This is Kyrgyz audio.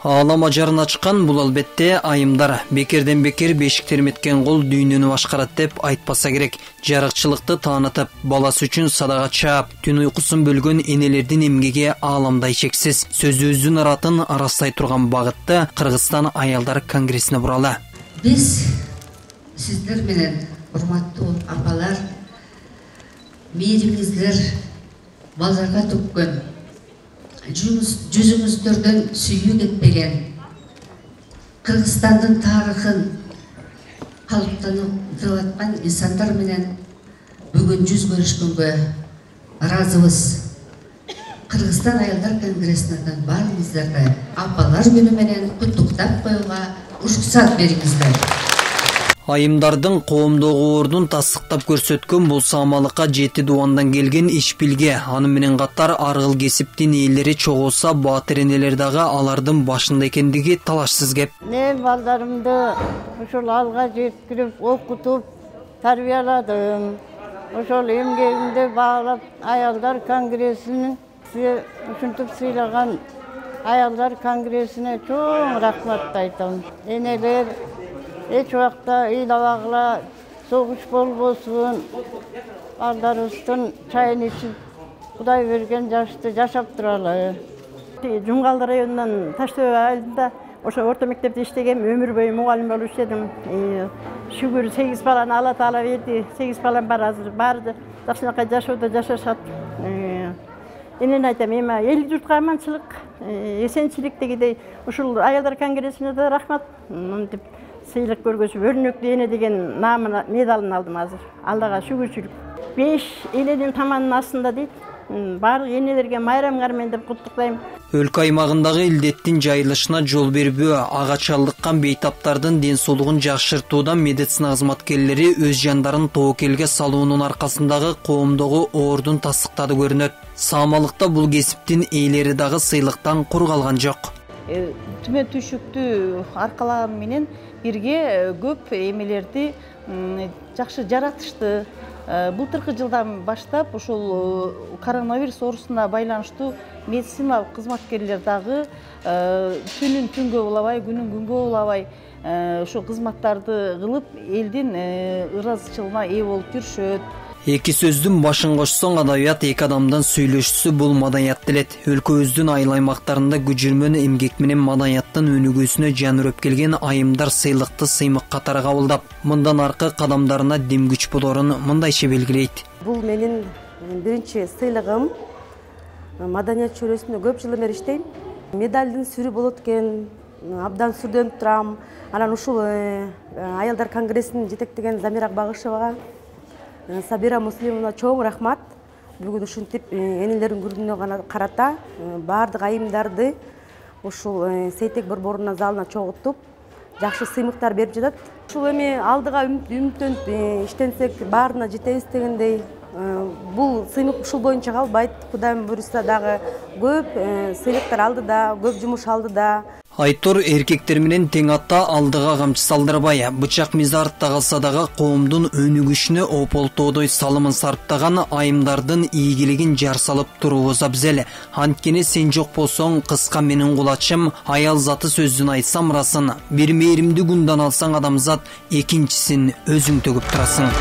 Ağlama jarına çıkan bul alбетте айымдар. Бекерден бекер бешик терметкен кол дүйнөнү башкарат деп айтпаса керек. Жарыкчылыкты таанытып, баласы үчүн садага чаап, түн уйкусун бөлгөн энелердин эмгеги ааламдай чексиз. Сөзүбүздүн аратын арастай турган багытты Кыргызстан аялдар конгрессине буралы. Биз сиздер менен урматтуу апалар, мээримиздер балдарга төккөн жүзүңүздөрдөн сүйүү кетпеген Кыргызстандын тарыхын калыптандырып инсандар менен бүгүн жүз көрүшкөнгө ыраазыбыз. Кыргызстан аялдар конгрессинен баарыңыздарды апалар күнү менен куттуктап коюуга уруксат бериңиздер. Айымдардын коомдогу ордун тастыктап көрсөткөн бул самалыкка 7 дуандан келген ишпилге, аны менен катар аргыл кесиптин ээлери чогулса, баатыр энелер дагы алардын башында экендиги талашсыз кеп. Мен балдарымды ошол алга жеткирип, окутуп, тарбияладым. Ошол эмгегимди баалап, аялдар конгрессинин ушинтип сыйлаган аялдар конгрессине чоң рахмат айтам. Энелер эч убакта ыйлабагыла, согуш болбосун, балдарыбыздын чайын ичип, Кудай берген жашты жашап туралы. Жумгалды районунан Таштөбө айылында ошо орто мектепте иштегем, өмүр бою мугалим болуп иштедим. Шүгүр 8 баланы Алла Таала берди. 8 балам бар азыр. Баары жакшынакай жашоодо жашашат. Энен айтам, эми эл журтка аманчылык, эсенчилик дегендей ушул аялдар конгрессине да рахмат. Мынтип сыйлык көргөзүп, өрнөктүү эне деген наамын, медалын алдым азыр. Аллага шүгүрчүлүк. 5 эненин таманынын астында дейт. Барлык энелерге майрамыңар менен деп куттуктайм. Өлкө аймагындагы илдеттин жайылышына жол бербөө, ага чалдыккан бейтаптардын ден соолугун жакшыртуудан медицина кызматкерлери өз жандарын тобокелге салуунун аркасындагы коомдогу ордун тастыктады көрүнөт. Самалыкта бул кесиптин ээлери дагы сыйлыктан кур калган жок. Түмөн түшүктү аркалаган менен бирге көп эмелерди жакшы жаратышты. Былтыркы жылдан баштап ушул коронавирус оорусуна байланыштуу медициналык кызматкерлер дагы түнүн түнгө улабай, күнүн күнгө улабай ушул кызматтарды кылып, элдин ыраазычылыгына ээ болуп жүрүшөт. Эки сөздүн башын кошсоң, адабият эки адамдан сүйлөшүүсү бул маданият делет. Өлкөбүздүн айыл аймактарында күжүрмөн эмгек менен маданияттын өнүгүүсүнө жан үрөп келген айымдар сыйлыкты сыймык катары кабылдап, мындан аркы кадамдарына дем күч болорун мындайча белгилейт. Бул менин биринчи сыйлыгым. Маданият чөйрөсүндө көп жыл бери иштейм. Медалдын сүрү болот экен, абдан сүрдөнүп турам. Анан ушул аялдар конгрессин жетектеген Замира Багышевага, Сабира Муслимовна чоң рахмат. Бүгүн ушинтип энелердин күнүнө карата баардык айымдарды ушул Сейтек борборунун залына чогултуп, жакшы сыймыктар берип жатат. Ушул эми алдыга үмүттөнүп иштенсек, баарына жетебиз дегендей. Бул сыймык ушул боюнча калбайт. Кудайым буйруса дагы көп сыйлыктар алды да, көп жумуш алды да. Айтор эркектер менен тең атта алдыга камчы салдырбай, бычак миз артта калса дагы коомдун өнүгүшүнө ополтоодой салымын сарптаган айымдардын ийгилигин жар салып турубуз абзел. Анткени сен жок болсоң, кыска менин кулачым, аял заты сөздүн айтсам расын. Бир мээримди күндөн алсаң адамзат, экинчисин өзүң төгүп турасың.